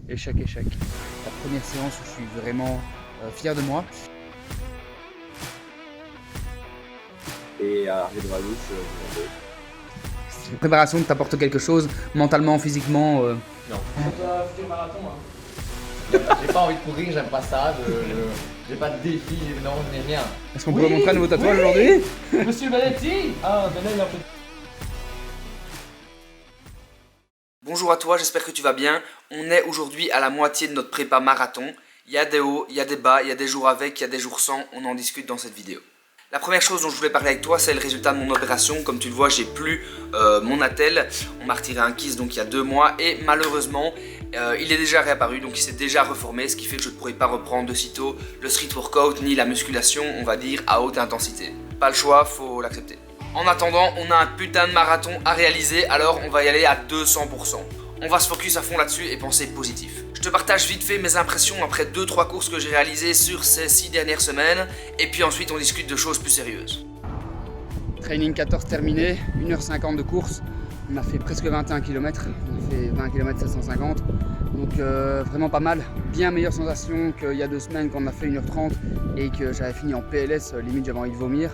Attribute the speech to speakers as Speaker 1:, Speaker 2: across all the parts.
Speaker 1: échec, échec. La première séance où je suis vraiment fier de moi.
Speaker 2: Et à l'arrivée de la louche,
Speaker 1: La préparation t'apporte quelque chose, mentalement, physiquement
Speaker 2: non.
Speaker 3: Toi, c'était marathon, hein. J'ai pas envie de courir, j'aime pas ça, j'ai pas de défi, non, je n'ai rien.
Speaker 1: Est-ce qu'on pourrait montrer un nouveau tatouage aujourd'hui?
Speaker 3: Monsieur Vanetti. Ah, ben là, il y a un peu de...
Speaker 1: Bonjour à toi, j'espère que tu vas bien. On est aujourd'hui à la moitié de notre prépa marathon. Il y a des hauts, il y a des bas, il y a des jours avec, il y a des jours sans. On en discute dans cette vidéo. La première chose dont je voulais parler avec toi, c'est le résultat de mon opération. Comme tu le vois, j'ai plus mon attelle. On m'a retiré un kyste donc il y a 2 mois et malheureusement, il est déjà réapparu, donc il s'est déjà reformé, ce qui fait que je ne pourrai pas reprendre de sitôt le street workout ni la musculation, on va dire, à haute intensité. Pas le choix, faut l'accepter. En attendant, on a un putain de marathon à réaliser, alors on va y aller à 200%. On va se focus à fond là-dessus et penser positif. Je te partage vite fait mes impressions après 2-3 courses que j'ai réalisées sur ces 6 dernières semaines, et puis ensuite on discute de choses plus sérieuses. Training 14 terminé, 1h50 de course. On a fait presque 21 km, on a fait 20 km 750, donc vraiment pas mal. Bien meilleure sensation qu'il y a 2 semaines quand on a fait 1h30 et que j'avais fini en PLS, limite j'avais envie de vomir.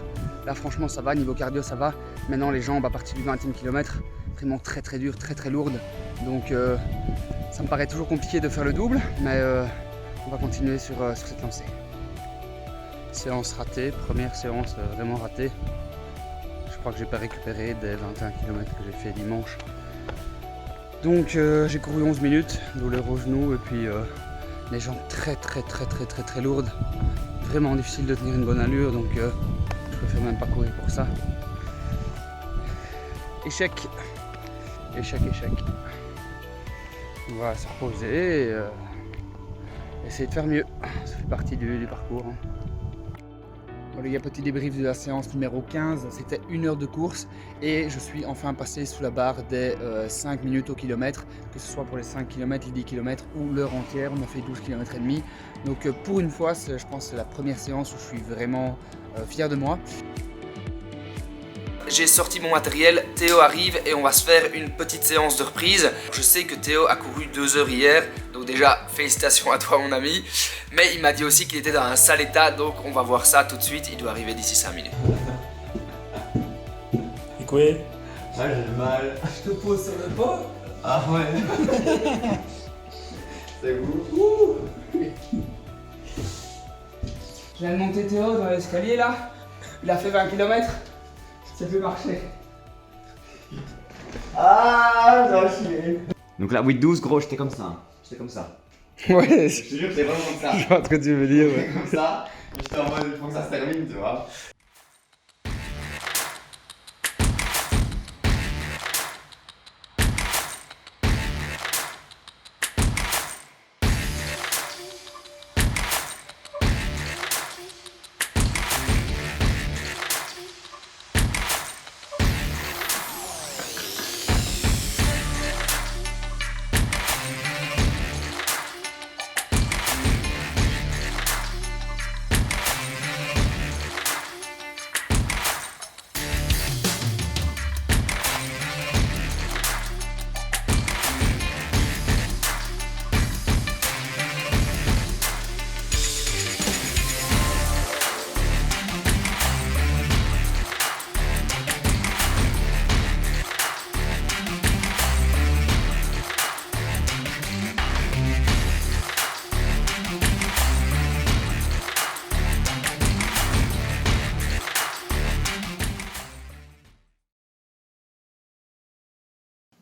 Speaker 1: Là franchement ça va, niveau cardio ça va. Maintenant les jambes à partir du 20e kilomètre, vraiment très dur, très lourde. Donc ça me paraît toujours compliqué de faire le double, mais on va continuer sur cette lancée. Séance ratée, première séance vraiment ratée. Je crois que j'ai pas récupéré des 21 km que j'ai fait dimanche. Donc j'ai couru 11 minutes, douleur au genou et puis les jambes très lourdes. Vraiment difficile de tenir une bonne allure, donc je préfère même pas courir pour ça. Échec. On va se reposer et essayer de faire mieux. Ça fait partie du parcours. Bon les gars, petit débrief de la séance numéro 15, c'était 1 heure de course et je suis enfin passé sous la barre des 5 minutes au kilomètre, que ce soit pour les 5 km, les 10 km ou l'heure entière. On a fait 12 km et demi. Donc pour une fois, je pense que c'est la première séance où je suis vraiment fier de moi. J'ai sorti mon matériel, Théo arrive et on va se faire une petite séance de reprise. Je sais que Théo a couru 2 heures hier, donc déjà félicitations à toi mon ami. Mais il m'a dit aussi qu'il était dans un sale état, donc on va voir ça tout de suite, il doit arriver d'ici 5 minutes.
Speaker 4: Et quoi?
Speaker 2: ah, j'ai mal.
Speaker 3: Je te pose sur le pot.
Speaker 2: Ah ouais. C'est vous.
Speaker 1: Je viens de monter Théo dans l'escalier là, il a fait 20 km, ça peut marcher.
Speaker 2: Ah, j'ai chier. Donc là, oui, 12 gros, j'étais comme ça. J'étais comme ça.
Speaker 1: Ouais,
Speaker 2: Je te jure, j'étais vraiment comme ça.
Speaker 1: je vois ce que tu veux dire. Ouais.
Speaker 2: J'étais comme ça. J'étais en mode, il faut que ça se termine, tu vois.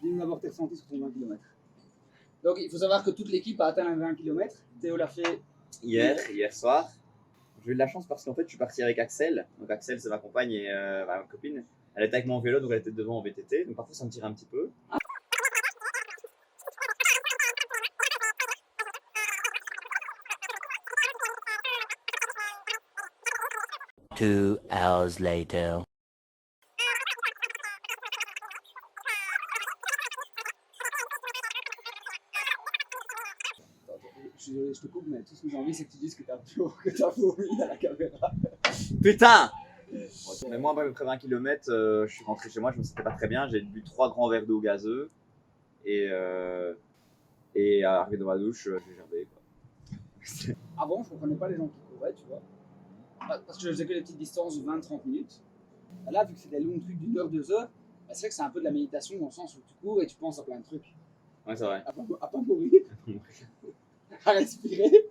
Speaker 1: Dis-nous d'abord tes ressentis sur ton 20 km. Donc il faut savoir que toute l'équipe a atteint les 20 km. Théo l'a fait
Speaker 2: Hier soir. J'ai eu de la chance parce qu'en fait, je suis parti avec Axel. Donc Axel, c'est ma compagne et ma copine. Elle était avec moi en vélo, donc elle était devant en VTT. Donc parfois, ça me tirait un petit peu.
Speaker 5: 2 hours later.
Speaker 1: Je te coupe, mais tout ce que j'ai envie, c'est que tu dises que t'as vomi à la caméra.
Speaker 2: Putain! Mais moi, après 20 km, je suis rentré chez moi, je me sentais pas très bien. J'ai bu 3 grands verres d'eau gazeux. Et Et arrivé dans ma douche, j'ai gerbé.
Speaker 4: Avant, je comprenais pas les gens qui couraient, tu vois. Parce que je faisais que des petites distances de 20-30 minutes. Là, vu que c'est des longs trucs d'une heure, 2 heures, c'est vrai que c'est un peu de la méditation dans le sens où tu cours et tu penses à plein de trucs.
Speaker 2: Ouais, c'est vrai.
Speaker 4: À pas mourir, à respirer,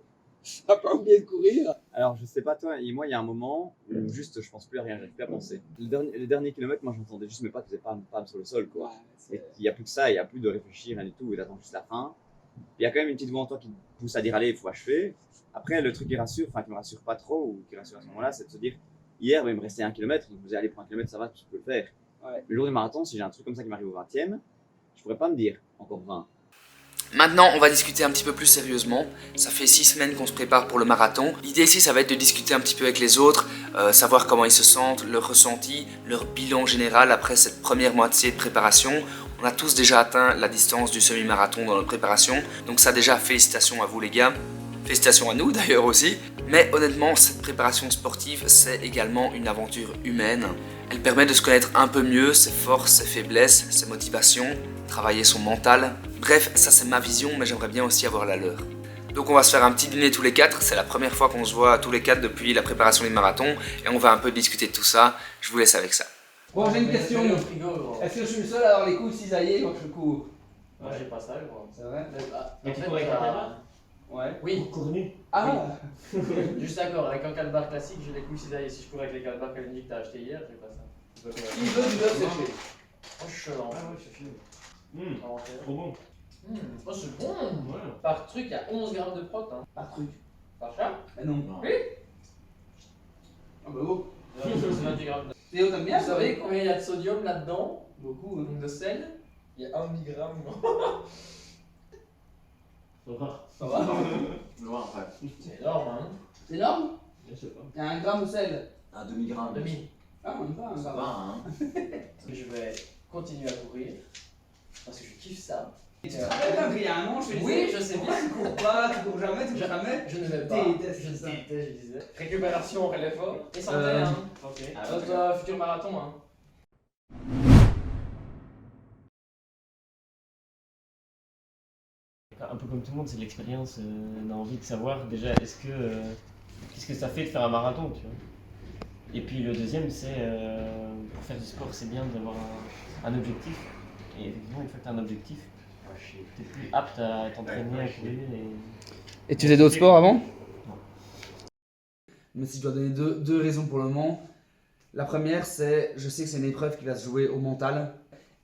Speaker 4: à pas oublier de courir.
Speaker 2: Alors, je sais pas toi, et moi, il y a un moment où juste je pense plus à rien, j'arrive plus à penser. Les derniers kilomètres, moi, j'entendais juste mes pas qui faisaient pam sur le sol, quoi.
Speaker 4: Ouais,
Speaker 2: Et il n'y a plus que ça, il n'y a plus de réfléchir, rien du tout, et d'attendre juste la fin. Il y a quand même une petite voix en toi qui te pousse à dire allez, il faut achever. Après, le truc qui rassure, enfin qui me rassure pas trop, ou qui rassure à ce moment-là, c'est de se dire hier, il me restait 1 kilomètre, donc vous allez pour 1 kilomètre, ça va, tu peux le faire.
Speaker 4: Ouais.
Speaker 2: Le jour du marathon, si j'ai un truc comme ça qui m'arrive au 20e, je pourrais pas me dire encore 20.
Speaker 1: Maintenant, on va discuter un petit peu plus sérieusement. Ça fait 6 semaines qu'on se prépare pour le marathon. L'idée ici, ça va être de discuter un petit peu avec les autres, savoir comment ils se sentent, leur ressenti, leur bilan général après cette première moitié de préparation. On a tous déjà atteint la distance du semi-marathon dans notre préparation. Donc ça déjà, félicitations à vous les gars. Félicitations à nous d'ailleurs aussi. Mais honnêtement, cette préparation sportive, c'est également une aventure humaine. Elle permet de se connaître un peu mieux, ses forces, ses faiblesses, ses motivations, travailler son mental. Bref, ça c'est ma vision, mais j'aimerais bien aussi avoir la leur. Donc on va se faire un petit dîner tous les 4, c'est la première fois qu'on se voit tous les 4 depuis la préparation des marathons, et on va un peu discuter de tout ça. Je vous laisse avec ça.
Speaker 4: Bon, j'ai une question. Est-ce que je suis le seul à avoir les coups cisaillés quand je cours?
Speaker 3: Moi j'ai pas ça, je crois.
Speaker 4: C'est vrai?
Speaker 3: Mais
Speaker 6: tu cours avec la caméra?
Speaker 4: Ouais.
Speaker 3: Oui,
Speaker 6: Cours nu.
Speaker 4: Ah
Speaker 3: juste d'accord, avec un calbar classique, j'ai les couilles cisaillées. Si je cours avec les calbars Kalindi que t'as acheté hier, j'ai pas ça.
Speaker 4: Qui veut du beurre séché?
Speaker 3: Oh, je suis chaud.
Speaker 6: Ah ouais, c'est fini. Trop bon.
Speaker 3: Oh, c'est bon.
Speaker 6: Ouais.
Speaker 3: Par truc, il y a 11 grammes de prot. Hein.
Speaker 4: Par truc.
Speaker 3: Par chat.
Speaker 4: Mais non.
Speaker 3: Oui.
Speaker 4: Ah bah oh.
Speaker 3: C'est 28 grammes.
Speaker 4: Théo, t'aimes bien
Speaker 3: Vous savez combien il y a de sodium là-dedans?
Speaker 4: Beaucoup. Hein.
Speaker 3: De sel? Il y a 1 milligramme.
Speaker 6: Ça va.
Speaker 4: Ça va?
Speaker 3: C'est énorme, hein?
Speaker 4: C'est énorme?
Speaker 6: Je sais pas.
Speaker 4: Il y a 1 gramme de sel.
Speaker 7: Un demi-gramme.
Speaker 3: Demi.
Speaker 4: Ah, on y va.
Speaker 7: Ça va, hein.
Speaker 3: Je vais continuer à courir. Parce que je kiffe ça.
Speaker 4: Tu te rappelles qu'il y a un an, je te disais,
Speaker 3: Oui, je sais bien.
Speaker 4: tu cours pas, tu cours jamais, tu cours jamais.
Speaker 3: Je ne vais pas.
Speaker 4: Déteste
Speaker 3: Je
Speaker 4: ça.
Speaker 3: déteste, je disais. Récupération, relève fort. Et santé,
Speaker 4: Euh,
Speaker 3: hein.
Speaker 6: Ok.
Speaker 3: Notre futur marathon, hein.
Speaker 6: Un peu comme tout le monde, c'est l'expérience. On a envie de savoir déjà, qu'est-ce que ça fait de faire un marathon, tu vois. Et puis le deuxième, c'est pour faire du sport, c'est bien d'avoir un objectif. Et effectivement, une fois que tu as un objectif, tu es plus apte à t'entraîner, à courir.
Speaker 4: Et tu faisais d'autres sports avant? Mais si je dois donner deux raisons pour le moment. La première, c'est je sais que c'est une épreuve qui va se jouer au mental.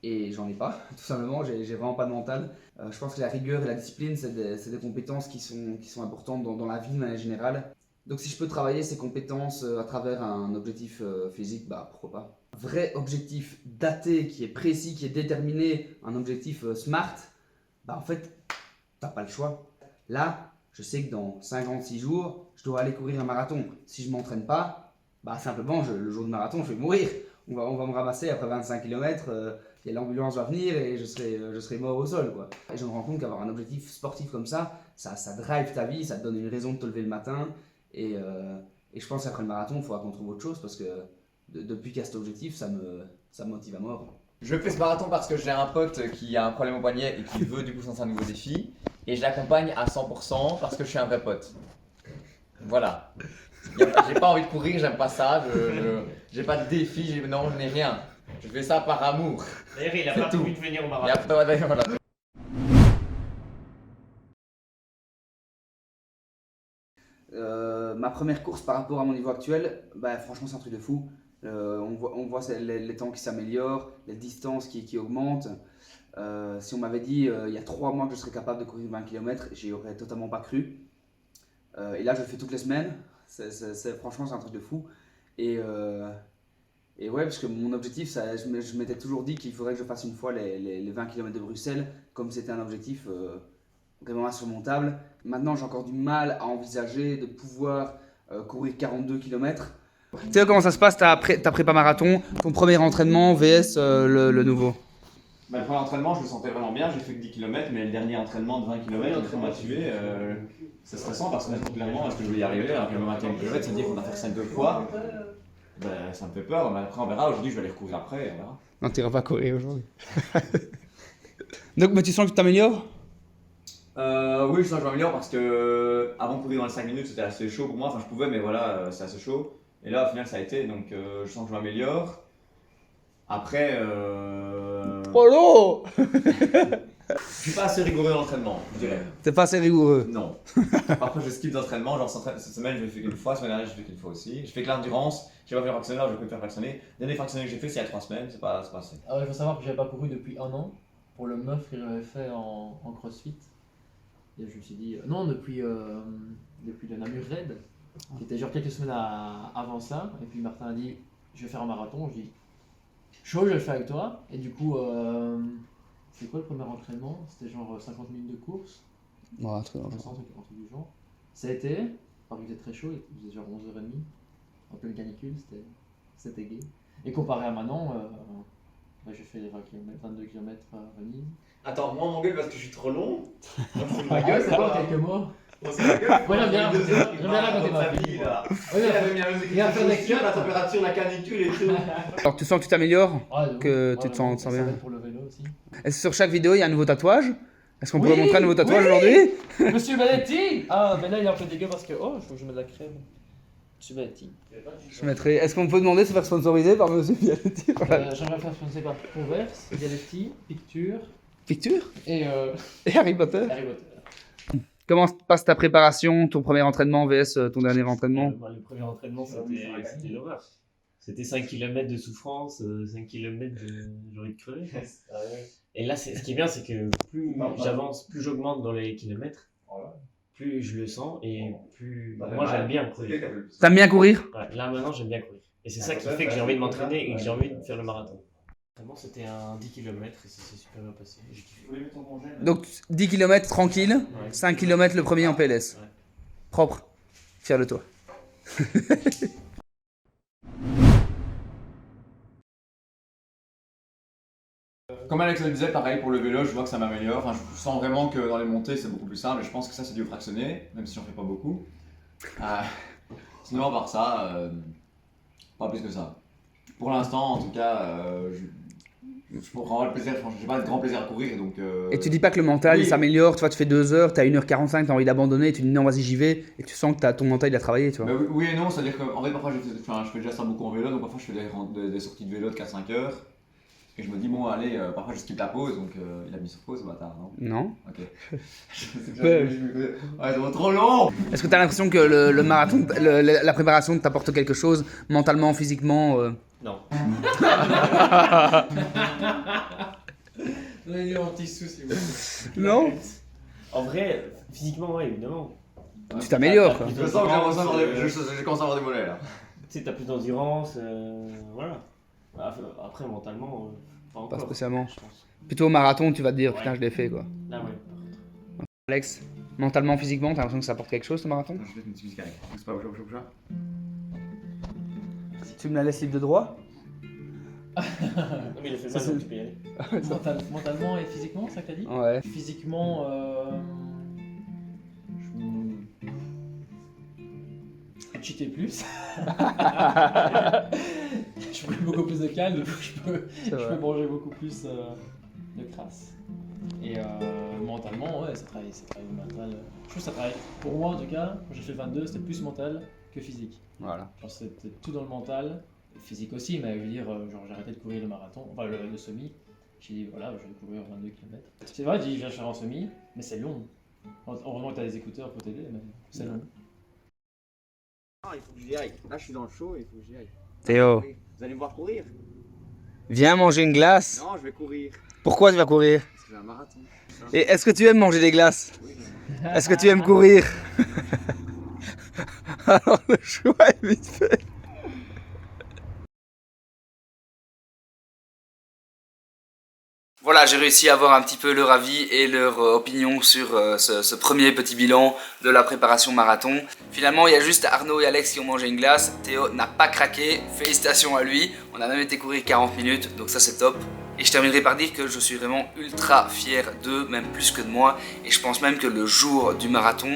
Speaker 4: Et j'en ai pas, tout simplement, j'ai vraiment pas de mental. Je pense que la rigueur et la discipline, c'est des compétences qui sont importantes dans la vie de manière générale. Donc si je peux travailler ces compétences à travers un objectif physique, bah pourquoi pas. Vrai objectif daté, qui est précis, qui est déterminé, un objectif smart, bah en fait, t'as pas le choix. Là, je sais que dans 56 jours, je dois aller courir un marathon. Si je m'entraîne pas, bah simplement, le jour du marathon, je vais mourir. On va me ramasser après 25 km, l'ambulance va venir et je serai mort au sol, quoi. Et je me rends compte qu'avoir un objectif sportif comme ça drive ta vie, ça te donne une raison de te lever le matin. Et je pense qu'après le marathon, il faudra qu'on trouve autre chose parce que depuis qu'il y a cet objectif, ça me motive à mort.
Speaker 8: Je fais ce marathon parce que j'ai un pote qui a un problème au poignet et qui veut du coup lancer un nouveau défi. Et je l'accompagne à 100% parce que je suis un vrai pote. Voilà. J'ai pas envie de courir, j'aime pas ça. J'ai pas de défi, non, je n'ai rien. Je fais ça par amour.
Speaker 6: D'ailleurs, il a
Speaker 8: C'est
Speaker 6: pas
Speaker 8: tout.
Speaker 6: prévu de venir au
Speaker 8: Et
Speaker 6: marathon.
Speaker 8: après, voilà.
Speaker 4: Ma première course par rapport à mon niveau actuel, bah, franchement c'est un truc de fou. On voit les temps qui s'améliorent, les distances qui augmentent. Si on m'avait dit il y a 3 mois que je serais capable de courir 20 km, j'y aurais totalement pas cru. Et là je le fais toutes les semaines, franchement c'est un truc de fou. Et ouais, parce que mon objectif, je m'étais toujours dit qu'il faudrait que je fasse une fois les 20 km de Bruxelles, comme c'était un objectif vraiment insurmontable. Maintenant, j'ai encore du mal à envisager de pouvoir courir 42 km. Tu sais comment ça se passe, ta prépa marathon, ton premier entraînement vs le nouveau?
Speaker 2: Bah, le premier entraînement, je le sentais vraiment bien, j'ai fait que 10 km, mais le dernier entraînement de 20 km, on m'a tué. C'est stressant parce que clairement, est-ce que je vais y arriver? Alors que le 21 km, ça veut dire qu'on va faire 5 fois. Ben, ça me fait peur, mais après on verra. Aujourd'hui, je vais aller recourir après, on verra.
Speaker 4: Non, tu n'iras pas courir aujourd'hui. Donc, mais tu sens que tu t'améliores?
Speaker 2: Oui, je sens que je m'améliore parce que avant de courir dans les 5 minutes, c'était assez chaud pour moi. Enfin, je pouvais, mais voilà, c'est assez chaud. Et là, au final, ça a été, donc je sens que je m'améliore. Après,
Speaker 4: Oh
Speaker 2: je suis pas assez rigoureux dans l'entraînement, je dirais.
Speaker 4: T'es pas assez rigoureux.
Speaker 2: Non. Parfois, je skip d'entraînement. Genre, cette semaine, je l'ai fait qu'une fois. La semaine dernière, je l'ai fait qu'une fois aussi. Je fais que l'endurance. J'ai pas fait le fractionnaire, je peux faire fractionner. Le dernier fractionné que j'ai fait, c'est il y a 3 semaines. C'est pas assez.
Speaker 3: Alors il faut savoir que j'avais pas couru depuis 1 an pour le meuf que j'avais fait en crossfit. Et je me suis dit, non, depuis le Namur Raid, qui était genre quelques semaines avant ça. Et puis Martin a dit, je vais faire un marathon. Je dis, chaud, je vais le faire avec toi. Et du coup, c'est quoi le premier entraînement? C'était genre 50 minutes de course.
Speaker 4: Ouais, très bien.
Speaker 3: 60, un truc du genre. Ça a été, parce qu'il faisait très chaud, il faisait genre 11h30. En pleine canicule, c'était gay. Et comparé à maintenant, j'ai fait les 22 km à Venise.
Speaker 2: Attends, moi, mon gueule, parce que je suis trop long.
Speaker 3: Ma gueule, c'est pas en quelques mots.
Speaker 2: Moi, j'aime
Speaker 3: bien raconter ma vie.
Speaker 2: là.
Speaker 3: Ouais,
Speaker 2: Il avait mis un
Speaker 3: il a fait des cuts.
Speaker 2: la température, la canicule et tout.
Speaker 4: Alors, tu sens que tu t'améliores?
Speaker 3: Ouais,
Speaker 4: Que
Speaker 3: ouais,
Speaker 4: tu te sens
Speaker 3: ça
Speaker 4: bien.
Speaker 3: va être pour le vélo aussi.
Speaker 4: Est-ce que sur chaque vidéo, il y a un nouveau tatouage? Est-ce qu'on
Speaker 3: Oui,
Speaker 4: pourrait montrer un nouveau tatouage
Speaker 3: oui.
Speaker 4: aujourd'hui?
Speaker 3: Monsieur Belletti. Ah, ben là, il est un peu dégueu parce que. Oh, il faut que je mette de la crème. Monsieur Belletti.
Speaker 4: Je mettrai. Est-ce qu'on peut demander de se faire sponsoriser par Monsieur Bialetti? Voilà.
Speaker 3: J'aimerais faire sponsor par Converse, Belletti, Picture
Speaker 4: Picture
Speaker 3: et
Speaker 4: et Harry Potter.
Speaker 3: Harry Potter.
Speaker 4: Comment se passe ta préparation, ton premier entraînement vs ton dernier entraînement?
Speaker 6: Le premier entraînement, c'était l'horreur. C'était 5 km de souffrance, 5 km de j'ai envie de crever. Et là, ce qui est bien, c'est que plus j'avance, plus j'augmente dans les kilomètres, plus je le sens et plus. Moi, j'aime bien courir.
Speaker 4: T'aimes bien courir?
Speaker 6: Ouais, là, maintenant, j'aime bien courir. Et c'est ça qui fait que j'ai envie de m'entraîner et que j'ai envie de faire le marathon. Vraiment, c'était un 10 km et ça s'est super bien passé. J'ai kiffé.
Speaker 4: Donc 10 km tranquille,
Speaker 6: Ouais.
Speaker 4: 5 km le premier en PLS.
Speaker 6: Ouais.
Speaker 4: Propre. Fier de toi.
Speaker 2: Comme Alex le disait, pareil pour le vélo, je vois que ça m'améliore. Enfin, je sens vraiment que dans les montées, c'est beaucoup plus simple. Et je pense que ça, c'est dû au fractionné, même si j'en fais pas beaucoup. Sinon, à part ça, pas plus que ça. Pour l'instant, en tout cas, je prends le plaisir. Franchement, j'ai pas de grand plaisir à courir, donc.
Speaker 4: Et tu dis pas que le mental il
Speaker 2: oui.
Speaker 4: s'améliore, tu vois, tu fais 2 heures, t'as 1h45, t'as envie d'abandonner, et tu dis non, vas-y, j'y vais, et tu sens que ton mental il a travaillé, tu vois.
Speaker 2: Bah oui et non, c'est-à-dire qu'en vrai, parfois, je fais déjà ça beaucoup en vélo, donc parfois, je fais des sorties de vélo de 4-5 heures. Et je me dis, bon, allez, parfois, je skip la pause, donc il a mis sur pause, ce bâtard, non?
Speaker 4: Non.
Speaker 2: Ok. Ouais, c'est trop long!
Speaker 4: Est-ce que t'as l'impression que le marathon, la préparation t'apporte quelque chose, mentalement, physiquement
Speaker 6: Non.
Speaker 3: Donnez-lui un petit sou, s'il vous plaît.
Speaker 4: Non.
Speaker 6: En vrai, physiquement, ouais, évidemment.
Speaker 4: Tu t'améliores, quoi.
Speaker 2: Je sens que j'ai commencé à avoir des mollets, là.
Speaker 6: Tu sais, t'as plus d'endurance, voilà. Après, mentalement, pas encore.
Speaker 4: Pas spécialement.
Speaker 6: Je pense.
Speaker 4: Plutôt au marathon, tu vas te dire,
Speaker 6: Ouais.
Speaker 4: putain, je l'ai fait, quoi.
Speaker 6: Là, ouais.
Speaker 4: Alex, mentalement, physiquement, t'as l'impression que ça apporte quelque chose, ce marathon?
Speaker 2: Je fais une petite musique avec. C'est pas boucha.
Speaker 4: Tu me la laisses libre de droit?
Speaker 6: Non, mais il a fait mal, donc tu peux y aller.
Speaker 3: Mentalement et physiquement, ça que t'as dit?
Speaker 4: Ouais.
Speaker 3: Physiquement, je cheatais plus. Je prenais beaucoup plus de calme, donc je peux manger beaucoup plus de crasse. Et mentalement, ouais, ça travaille le mental. Je trouve que ça travaille, pour moi en tout cas, quand j'ai fait 22, c'était plus mental que physique.
Speaker 4: Voilà.
Speaker 3: Genre c'était tout dans le mental, physique aussi, mais je veux dire, genre j'ai arrêté de courir le marathon, enfin le semi. J'ai dit voilà, je vais courir 22 km. C'est vrai, je viens faire un semi, mais c'est long. Heureusement que t'as des écouteurs pour t'aider, mais c'est long.
Speaker 8: Ah, il faut que j'y aille. Là, je suis dans le show, il faut que j'y aille.
Speaker 4: Théo,
Speaker 8: Vous allez me voir courir?
Speaker 4: viens manger une glace.
Speaker 8: Non, je vais courir.
Speaker 4: Pourquoi tu vas courir?
Speaker 8: Parce que j'ai un marathon.
Speaker 4: Et est-ce que tu aimes manger des glaces?
Speaker 8: Oui.
Speaker 4: Est-ce que tu aimes courir? Alors le choix est vite fait.
Speaker 1: Voilà, j'ai réussi à avoir un petit peu leur avis et leur opinion sur ce premier petit bilan de la préparation marathon. Finalement, il y a juste Arnaud et Alex qui ont mangé une glace. Théo n'a pas craqué, félicitations à lui. On a même été courir 40 minutes, donc ça c'est top. Et je terminerai par dire que je suis vraiment ultra fier d'eux, même plus que de moi. Et je pense même que le jour du marathon,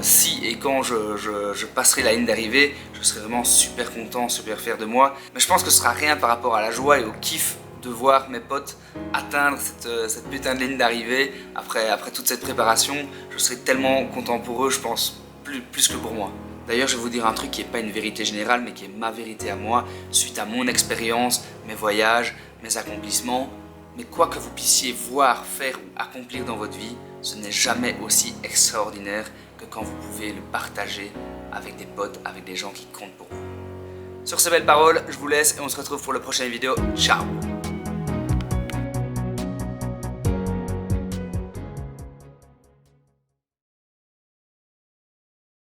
Speaker 1: si et quand je passerai la ligne d'arrivée, je serai vraiment super content, super fier de moi. Mais je pense que ce sera rien par rapport à la joie et au kiff de voir mes potes atteindre cette putain de ligne d'arrivée après toute cette préparation. Je serais tellement content pour eux, je pense, plus que pour moi. D'ailleurs, je vais vous dire un truc qui n'est pas une vérité générale, mais qui est ma vérité à moi, suite à mon expérience, mes voyages, mes accomplissements. Mais quoi que vous puissiez voir, faire ou accomplir dans votre vie, ce n'est jamais aussi extraordinaire que quand vous pouvez le partager avec des potes, avec des gens qui comptent pour vous. Sur ces belles paroles, je vous laisse et on se retrouve pour la prochaine vidéo. Ciao!